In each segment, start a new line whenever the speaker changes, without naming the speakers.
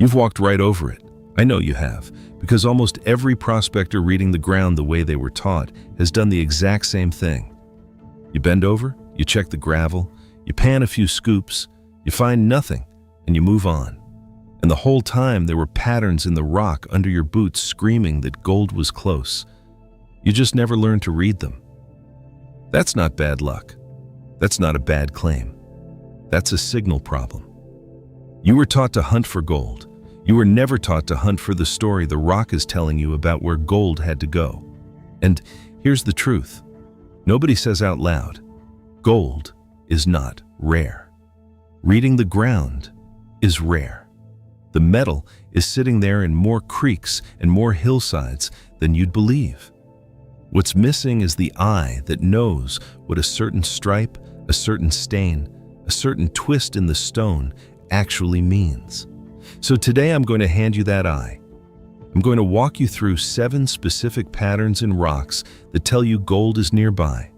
You've walked right over it. I know you have, because almost every prospector reading the ground the way they were taught has done the exact same thing. You bend over, you check the gravel, you pan a few scoops, you find nothing, and you move on. And the whole time there were patterns in the rock under your boots screaming that gold was close. You just never learned to read them. That's not bad luck. That's not a bad claim. That's a signal problem. You were taught to hunt for gold. You were never taught to hunt for the story the rock is telling you about where gold had to go. And here's the truth. Nobody says out loud, gold is not rare. Reading the ground is rare. The metal is sitting there in more creeks and more hillsides than you'd believe. What's missing is the eye that knows what a certain stripe, a certain stain, a certain twist in the stone actually means. So today I'm going to hand you that eye. I'm going to walk you through 7 specific patterns in rocks that tell you gold is nearby,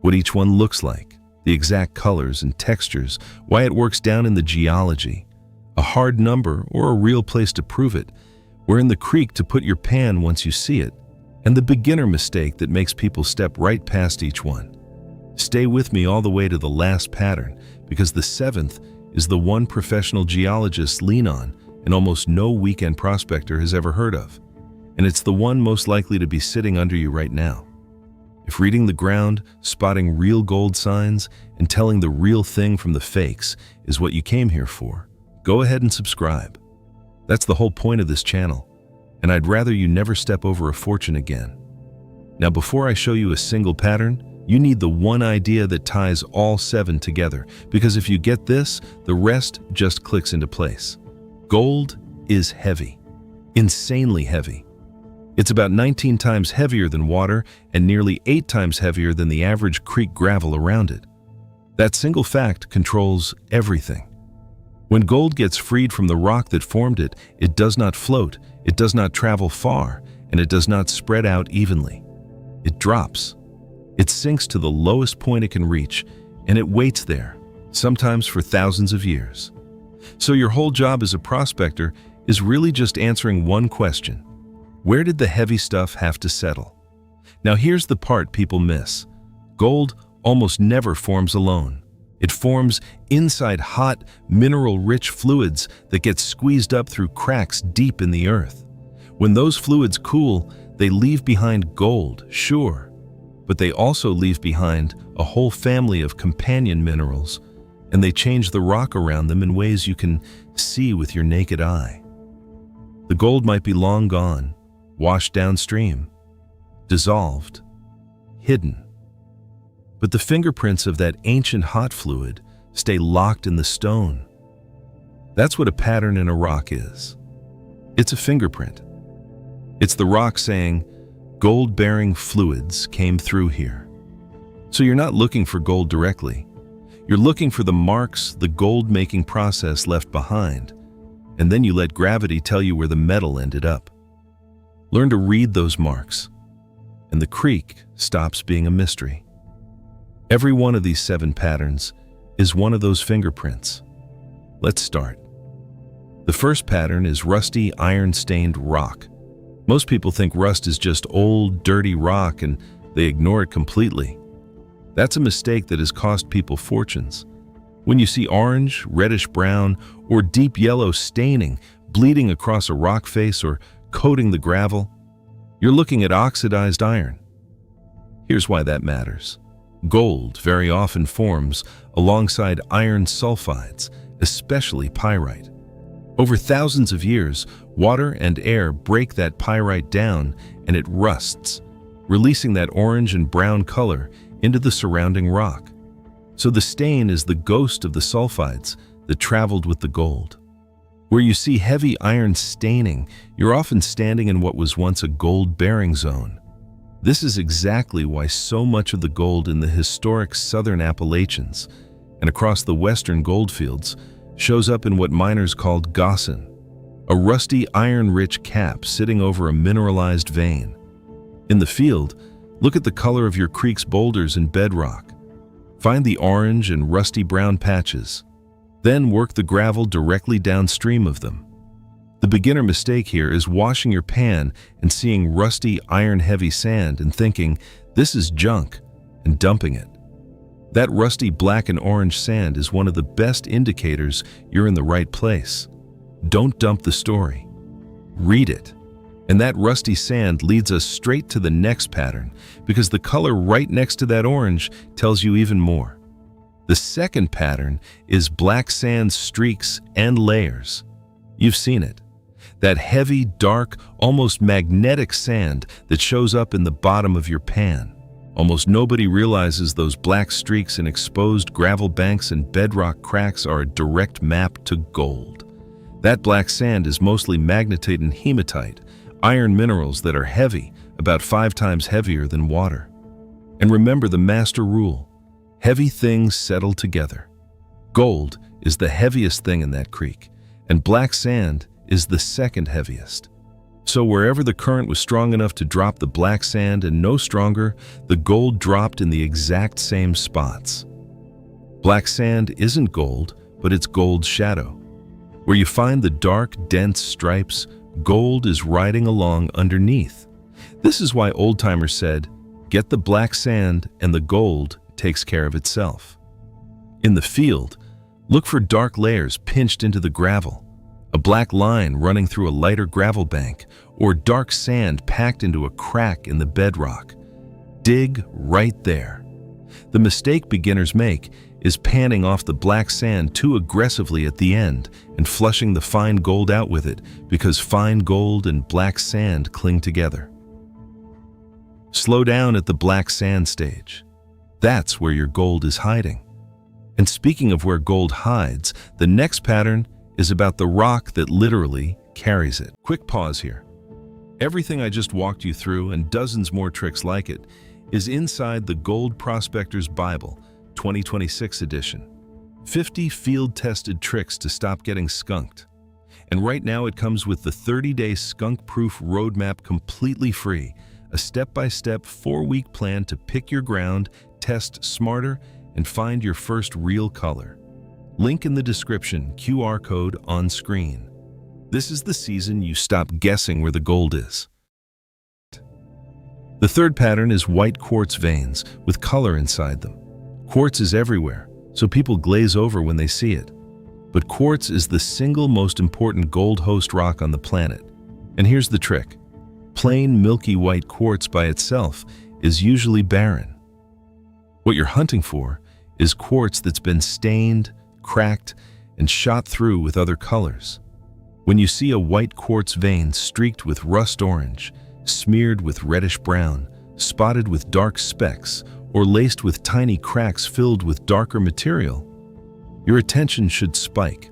what each one looks like, the exact colors and textures, why it works down in the geology, a hard number or a real place to prove it, where in the creek to put your pan once you see it, and the beginner mistake that makes people step right past each one. Stay with me all the way to the last pattern, because the 7th is the one professional geologists lean on and almost no weekend prospector has ever heard of. And it's the one most likely to be sitting under you right now. If reading the ground, spotting real gold signs, and telling the real thing from the fakes is what you came here for, go ahead and subscribe. That's the whole point of this channel, and I'd rather you never step over a fortune again. Now, before I show you a single pattern, you need the one idea that ties all 7 together, because if you get this, the rest just clicks into place. Gold is heavy, insanely heavy. It's about 19 times heavier than water and nearly 8 times heavier than the average creek gravel around it. That single fact controls everything. When gold gets freed from the rock that formed it, it does not float, it does not travel far, and it does not spread out evenly. It drops. It sinks to the lowest point it can reach, and it waits there, sometimes for thousands of years. So your whole job as a prospector is really just answering one question. Where did the heavy stuff have to settle? Now here's the part people miss. Gold almost never forms alone. It forms inside hot, mineral-rich fluids that get squeezed up through cracks deep in the earth. When those fluids cool, they leave behind gold, sure, but they also leave behind a whole family of companion minerals, and they change the rock around them in ways you can see with your naked eye. The gold might be long gone, washed downstream, dissolved, hidden. But the fingerprints of that ancient hot fluid stay locked in the stone. That's what a pattern in a rock is. It's a fingerprint. It's the rock saying, gold-bearing fluids came through here. So you're not looking for gold directly. You're looking for the marks the gold-making process left behind, and then you let gravity tell you where the metal ended up. Learn to read those marks, and the creek stops being a mystery. Every one of these 7 patterns is one of those fingerprints. Let's start. The first pattern is rusty, iron-stained rock. Most people think rust is just old, dirty rock, and they ignore it completely. That's a mistake that has cost people fortunes. When you see orange, reddish-brown, or deep yellow staining bleeding across a rock face or coating the gravel, you're looking at oxidized iron. Here's why that matters. Gold very often forms alongside iron sulfides, especially pyrite. Over thousands of years, water and air break that pyrite down and it rusts, releasing that orange and brown color into the surrounding rock. So the stain is the ghost of the sulfides that traveled with the gold. Where you see heavy iron staining, you're often standing in what was once a gold-bearing zone. This is exactly why so much of the gold in the historic southern Appalachians and across the western goldfields shows up in what miners called gossan, a rusty iron-rich cap sitting over a mineralized vein. In the field, look at the color of your creek's boulders and bedrock. Find the orange and rusty brown patches. Then work the gravel directly downstream of them. beginner mistake here is washing your pan and seeing rusty, iron-heavy sand and thinking, "This is junk," and dumping it. That rusty black and orange sand is one of the best indicators you're in the right place. Don't dump the story. Read it. And that rusty sand leads us straight to the next pattern, because the color right next to that orange tells you even more. The second pattern is black sand streaks and layers. You've seen it. That heavy, dark, almost magnetic sand that shows up in the bottom of your pan. Almost nobody realizes those black streaks in exposed gravel banks and bedrock cracks are a direct map to gold. That black sand is mostly magnetite and hematite, iron minerals that are heavy, about 5 times heavier than water. And remember the master rule: heavy things settle together. Gold is the heaviest thing in that creek, and black sand is the second heaviest. So wherever the current was strong enough to drop the black sand and no stronger, the gold dropped in the exact same spots. Black sand isn't gold, but it's gold's shadow. Where you find the dark, dense stripes, gold is riding along underneath. This is why old-timers said, "Get the black sand and the gold takes care of itself." In the field, look for dark layers pinched into the gravel, a black line running through a lighter gravel bank, or dark sand packed into a crack in the bedrock. Dig right there. The mistake beginners make is panning off the black sand too aggressively at the end and flushing the fine gold out with it, because fine gold and black sand cling together. Slow down at the black sand stage. That's where your gold is hiding. And speaking of where gold hides, the next pattern is about the rock that literally carries it. Quick pause here. Everything I just walked you through, and dozens more tricks like it, is inside the Gold Prospector's Bible, 2026 edition. 50 field-tested tricks to stop getting skunked. And right now it comes with the 30-day Skunk-Proof Roadmap completely free, a step-by-step 4-week plan to pick your ground, test smarter, and find your first real color. Link in the description, QR code on screen. This is the season you stop guessing where the gold is. The third pattern is white quartz veins with color inside them. Quartz is everywhere, so people glaze over when they see it. But quartz is the single most important gold host rock on the planet. And here's the trick. Plain milky white quartz by itself is usually barren. What you're hunting for is quartz that's been stained, cracked, and shot through with other colors. When you see a white quartz vein streaked with rust orange, smeared with reddish brown, spotted with dark specks, or laced with tiny cracks filled with darker material, your attention should spike.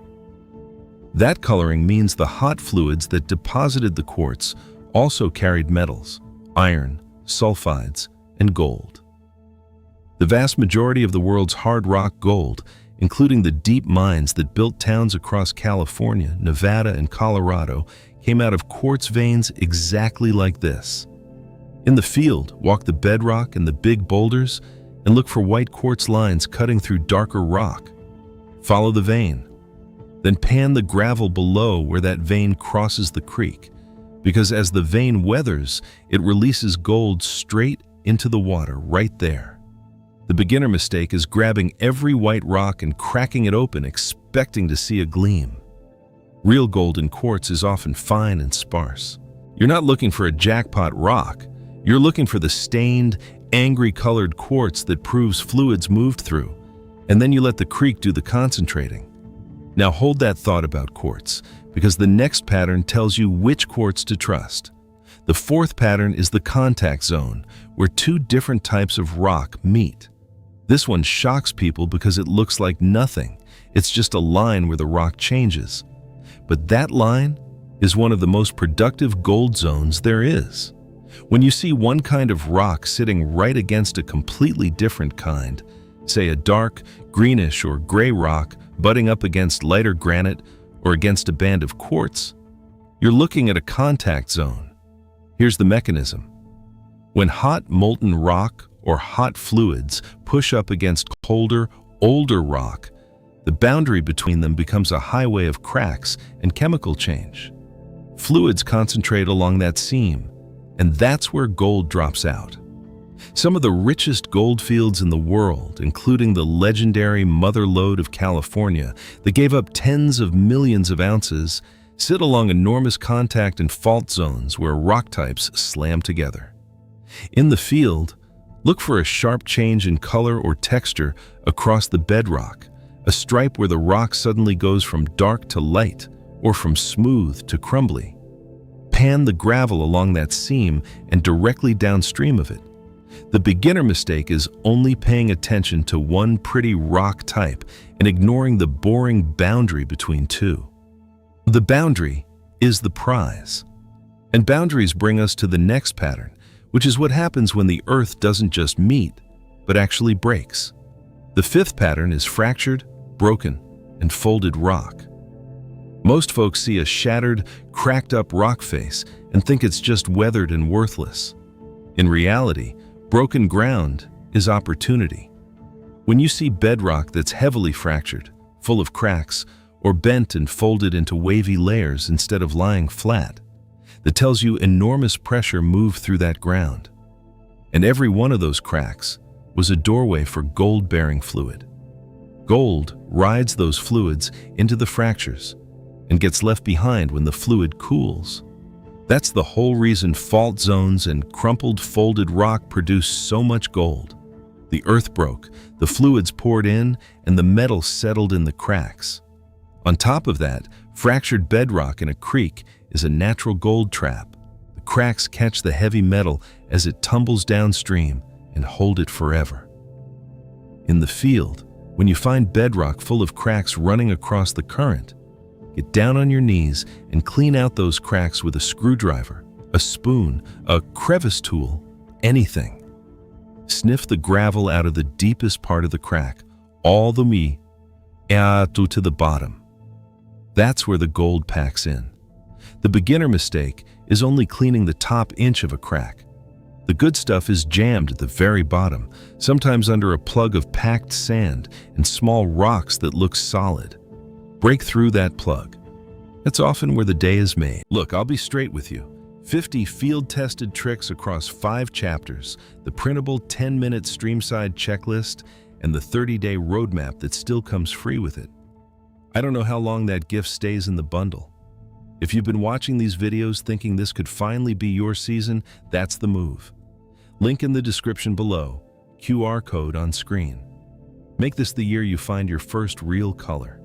That coloring means the hot fluids that deposited the quartz also carried metals, iron, sulfides, and gold. The vast majority of the world's hard rock gold, including the deep mines that built towns across California, Nevada, and Colorado, came out of quartz veins exactly like this. In the field, walk the bedrock and the big boulders and look for white quartz lines cutting through darker rock. Follow the vein. Then pan the gravel below where that vein crosses the creek, because as the vein weathers, it releases gold straight into the water right there. The beginner mistake is grabbing every white rock and cracking it open, expecting to see a gleam. Real gold in quartz is often fine and sparse. You're not looking for a jackpot rock. You're looking for the stained, angry-colored quartz that proves fluids moved through, and then you let the creek do the concentrating. Now hold that thought about quartz, because the next pattern tells you which quartz to trust. The fourth pattern is the contact zone, where 2 different types of rock meet. This one shocks people because it looks like nothing. It's just a line where the rock changes. But that line is one of the most productive gold zones there is. When you see one kind of rock sitting right against a completely different kind, say a dark, greenish or gray rock butting up against lighter granite or against a band of quartz, you're looking at a contact zone. Here's the mechanism. When hot molten rock or hot fluids push up against colder, older rock, the boundary between them becomes a highway of cracks and chemical change. Fluids concentrate along that seam, and that's where gold drops out. Some of the richest gold fields in the world, including the legendary Mother Lode of California that gave up tens of millions of ounces, sit along enormous contact and fault zones where rock types slam together. In the field, look for a sharp change in color or texture across the bedrock, a stripe where the rock suddenly goes from dark to light or from smooth to crumbly. Pan the gravel along that seam and directly downstream of it. The beginner mistake is only paying attention to one pretty rock type and ignoring the boring boundary between two. The boundary is the prize. And boundaries bring us to the next pattern, which is what happens when the earth doesn't just meet, but actually breaks. The fifth pattern is fractured, broken, and folded rock. Most folks see a shattered, cracked up rock face and think it's just weathered and worthless. In reality, broken ground is opportunity. When you see bedrock that's heavily fractured, full of cracks, or bent and folded into wavy layers instead of lying flat, that tells you enormous pressure moved through that ground. And every one of those cracks was a doorway for gold-bearing fluid. Gold rides those fluids into the fractures and gets left behind when the fluid cools. That's the whole reason fault zones and crumpled, folded rock produce so much gold. The earth broke, the fluids poured in, and the metal settled in the cracks. On top of that, fractured bedrock in a creek is a natural gold trap. The cracks catch the heavy metal as it tumbles downstream and hold it forever. In the field, when you find bedrock full of cracks running across the current, get down on your knees and clean out those cracks with a screwdriver, a spoon, a crevice tool, anything. Sniff the gravel out of the deepest part of the crack, all the way to the bottom. That's where the gold packs in. The beginner mistake is only cleaning the top inch of a crack. The good stuff is jammed at the very bottom, sometimes under a plug of packed sand and small rocks that look solid. Break through that plug. That's often where the day is made. Look, I'll be straight with you. 50 field-tested tricks across 5 chapters, the printable 10-minute streamside checklist, and the 30-day roadmap that still comes free with it. I don't know how long that gift stays in the bundle. If you've been watching these videos thinking this could finally be your season, that's the move. Link in the description below, QR code on screen. Make this the year you find your first real color.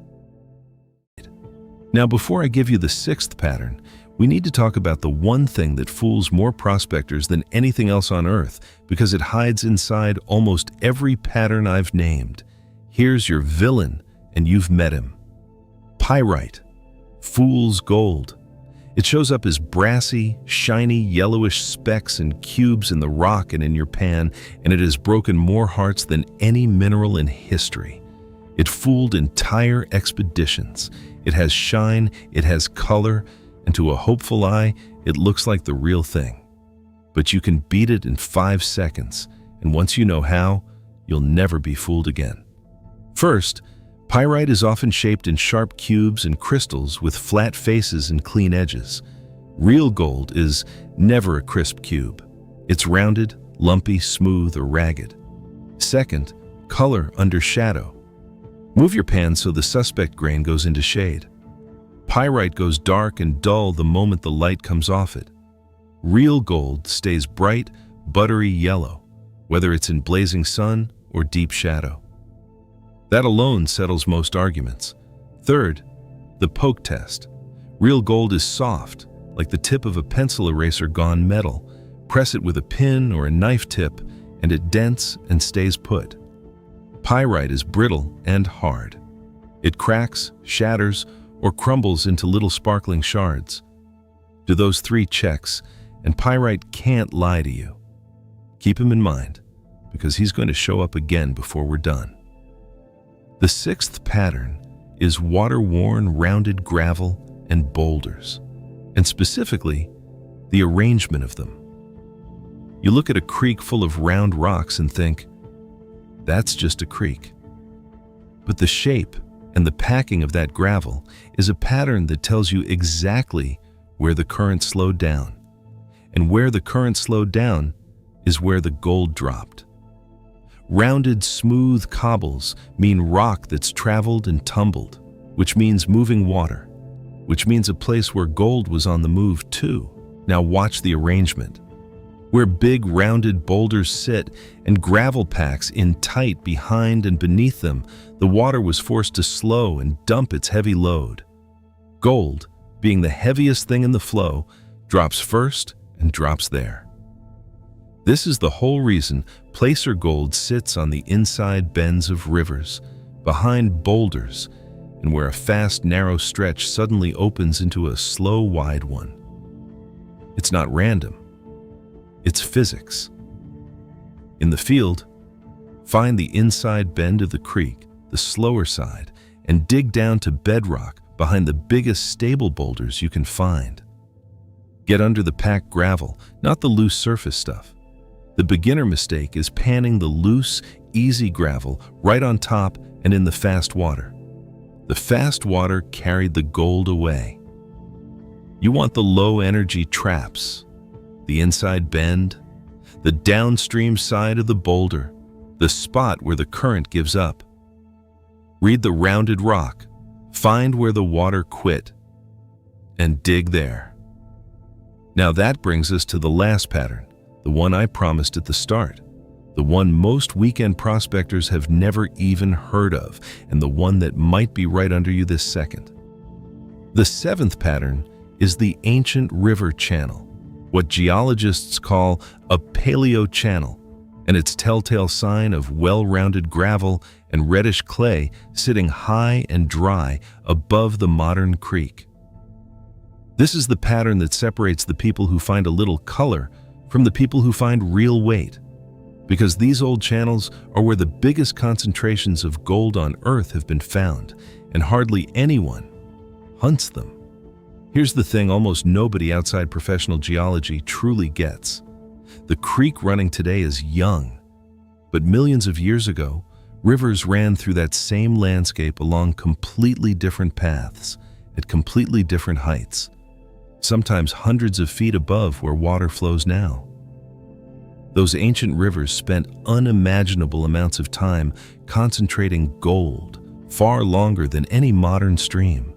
Now, before I give you the 6th pattern, we need to talk about the one thing that fools more prospectors than anything else on Earth because it hides inside almost every pattern I've named. Here's your villain, and you've met him. Pyrite, fool's gold. It shows up as brassy, shiny, yellowish specks and cubes in the rock and in your pan, and it has broken more hearts than any mineral in history. It fooled entire expeditions. It has shine, it has color, and to a hopeful eye, it looks like the real thing. But you can beat it in 5 seconds, and once you know how, you'll never be fooled again. First, pyrite is often shaped in sharp cubes and crystals with flat faces and clean edges. Real gold is never a crisp cube. It's rounded, lumpy, smooth, or ragged. Second, color under shadow. Move your pan so the suspect grain goes into shade. Pyrite goes dark and dull the moment the light comes off it. Real gold stays bright, buttery yellow, whether it's in blazing sun or deep shadow. That alone settles most arguments. Third, the poke test. Real gold is soft, like the tip of a pencil eraser gone metal. Press it with a pin or a knife tip, and it dents and stays put. Pyrite is brittle and hard. It cracks, shatters, or crumbles into little sparkling shards. Do those 3 checks, and pyrite can't lie to you. Keep him in mind, because he's going to show up again before we're done. The 6th pattern is water-worn rounded gravel and boulders, and specifically, the arrangement of them. You look at a creek full of round rocks and think, that's just a creek. But the shape and the packing of that gravel is a pattern that tells you exactly where the current slowed down. And where the current slowed down is where the gold dropped. Rounded, smooth cobbles mean rock that's traveled and tumbled, which means moving water, which means a place where gold was on the move too. Now watch the arrangement. Where big rounded boulders sit and gravel packs in tight behind and beneath them, the water was forced to slow and dump its heavy load. Gold, being the heaviest thing in the flow, drops first and drops there. This is the whole reason placer gold sits on the inside bends of rivers, behind boulders, and where a fast, narrow stretch suddenly opens into a slow, wide one. It's not random. It's physics. In the field, find the inside bend of the creek, the slower side, and dig down to bedrock behind the biggest stable boulders you can find. Get under the packed gravel, not the loose surface stuff. The beginner mistake is panning the loose, easy gravel right on top and in the fast water. The fast water carried the gold away. You want the low-energy traps, the inside bend, the downstream side of the boulder, the spot where the current gives up. Read the rounded rock, find where the water quit, and dig there. Now that brings us to the last pattern, the one I promised at the start, the one most weekend prospectors have never even heard of, and the one that might be right under you this second. The seventh pattern is the ancient river channel, what geologists call a paleo channel, and its telltale sign of well-rounded gravel and reddish clay sitting high and dry above the modern creek. This is the pattern that separates the people who find a little color from the people who find real weight, because these old channels are where the biggest concentrations of gold on Earth have been found, and hardly anyone hunts them. Here's the thing almost nobody outside professional geology truly gets. The creek running today is young, but millions of years ago, rivers ran through that same landscape along completely different paths, at completely different heights, sometimes hundreds of feet above where water flows now. Those ancient rivers spent unimaginable amounts of time concentrating gold, far longer than any modern stream.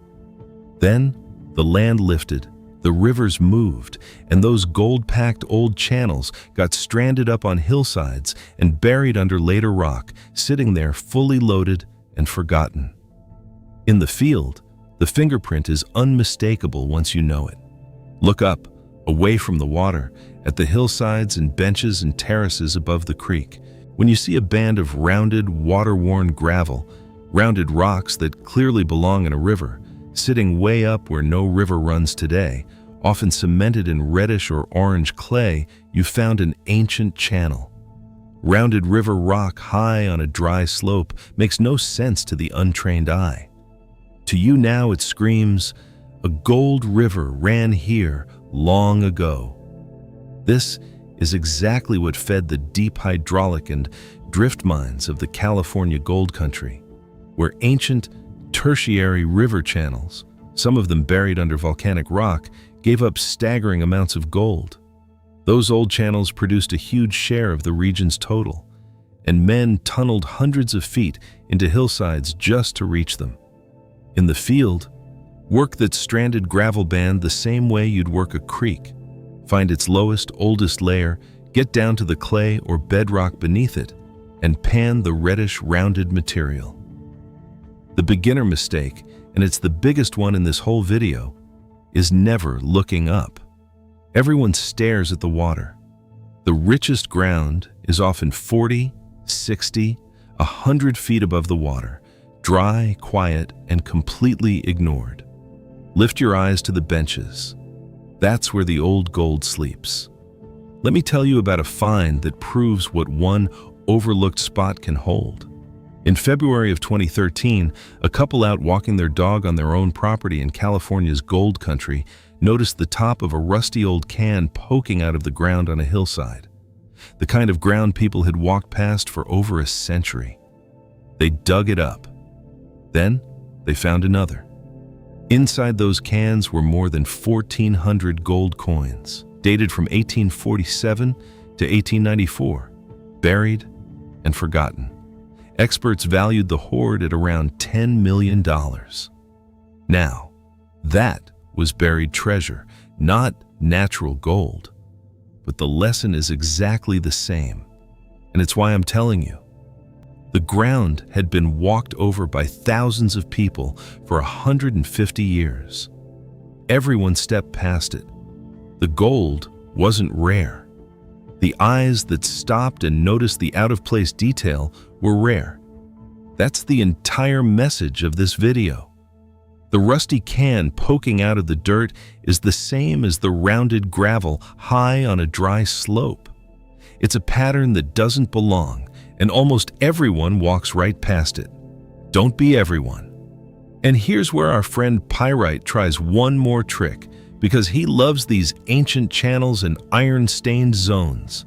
Then, the land lifted, the rivers moved, and those gold-packed old channels got stranded up on hillsides and buried under later rock, sitting there fully loaded and forgotten. In the field, the fingerprint is unmistakable once you know it. Look up, away from the water, at the hillsides and benches and terraces above the creek. When you see a band of rounded, water-worn gravel, rounded rocks that clearly belong in a river, sitting way up where no river runs today, often cemented in reddish or orange clay, you found an ancient channel. Rounded river rock high on a dry slope makes no sense to the untrained eye. To you now it screams, a gold river ran here long ago. This is exactly what fed the deep hydraulic and drift mines of the California gold country, where ancient tertiary river channels, some of them buried under volcanic rock, gave up staggering amounts of gold. Those old channels produced a huge share of the region's total, and men tunneled hundreds of feet into hillsides just to reach them. In the field, work that stranded gravel band the same way you'd work a creek. Find its lowest, oldest layer, get down to the clay or bedrock beneath it, and pan the reddish, rounded material. The beginner mistake, and it's the biggest one in this whole video, is never looking up. Everyone stares at the water. The richest ground is often 40, 60, 100 feet above the water, dry, quiet, and completely ignored. Lift your eyes to the benches. That's where the old gold sleeps. Let me tell you about a find that proves what one overlooked spot can hold. In February of 2013, a couple out walking their dog on their own property in California's gold country noticed the top of a rusty old can poking out of the ground on a hillside, the kind of ground people had walked past for over a century. They dug it up. Then they found another. Inside those cans were more than 1,400 gold coins, dated from 1847 to 1894, buried and forgotten. Experts valued the hoard at around $10 million. Now, that was buried treasure, not natural gold. But the lesson is exactly the same, and it's why I'm telling you. The ground had been walked over by thousands of people for 150 years. Everyone stepped past it. The gold wasn't rare. The eyes that stopped and noticed the out-of-place detail were rare. That's the entire message of this video. The rusty can poking out of the dirt is the same as the rounded gravel high on a dry slope. It's a pattern that doesn't belong, and almost everyone walks right past it. Don't be everyone. And here's where our friend Pyrite tries one more trick, because he loves these ancient channels and iron-stained zones.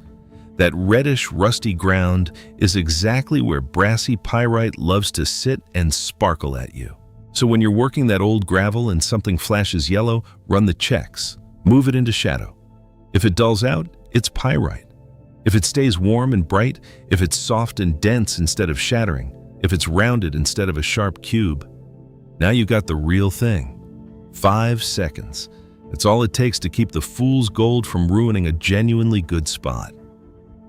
That reddish, rusty ground is exactly where brassy pyrite loves to sit and sparkle at you. So when you're working that old gravel and something flashes yellow, run the checks. Move it into shadow. If it dulls out, it's pyrite. If it stays warm and bright, if it's soft and dense instead of shattering, if it's rounded instead of a sharp cube, now you got the real thing. 5 seconds. That's all it takes to keep the fool's gold from ruining a genuinely good spot.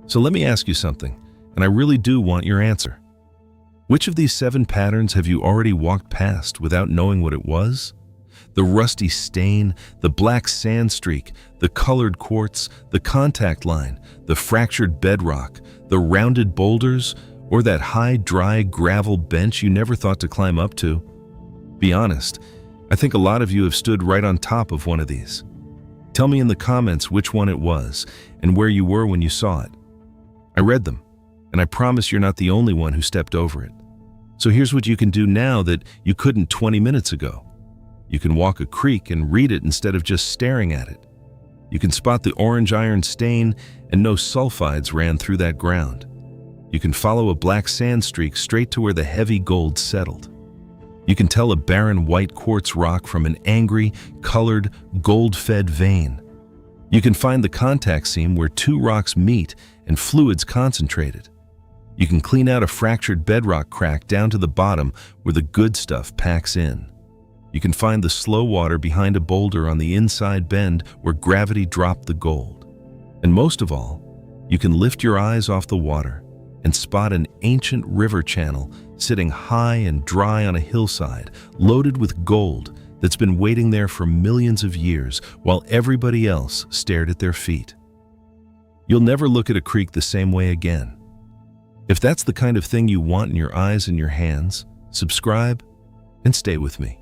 So let me ask you something, and I really do want your answer. Which of these 7 patterns have you already walked past without knowing what it was? The rusty stain, the black sand streak, the colored quartz, the contact line, the fractured bedrock, the rounded boulders, or that high, dry gravel bench you never thought to climb up to? Be honest, I think a lot of you have stood right on top of one of these. Tell me in the comments which one it was and where you were when you saw it. I read them, and I promise you're not the only one who stepped over it. So here's what you can do now that you couldn't 20 minutes ago. You can walk a creek and read it instead of just staring at it. You can spot the orange iron stain and know sulfides ran through that ground. You can follow a black sand streak straight to where the heavy gold settled. You can tell a barren white quartz rock from an angry, colored, gold-fed vein. You can find the contact seam where 2 rocks meet and fluids concentrated. You can clean out a fractured bedrock crack down to the bottom where the good stuff packs in. You can find the slow water behind a boulder on the inside bend where gravity dropped the gold. And most of all, you can lift your eyes off the water and spot an ancient river channel sitting high and dry on a hillside, loaded with gold that's been waiting there for millions of years while everybody else stared at their feet. You'll never look at a creek the same way again. If that's the kind of thing you want in your eyes and your hands, subscribe and stay with me.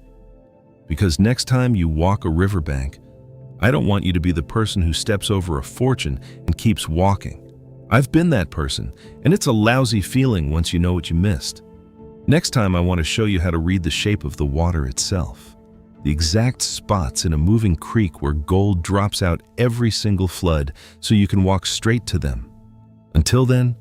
Because next time you walk a riverbank, I don't want you to be the person who steps over a fortune and keeps walking. I've been that person, and it's a lousy feeling once you know what you missed. Next time I want to show you how to read the shape of the water itself. The exact spots in a moving creek where gold drops out every single flood so you can walk straight to them. Until then,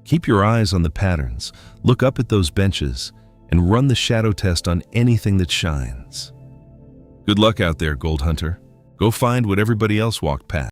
keep your eyes on the patterns, look up at those benches, and run the shadow test on anything that shines. Good luck out there, gold hunter. Go find what everybody else walked past.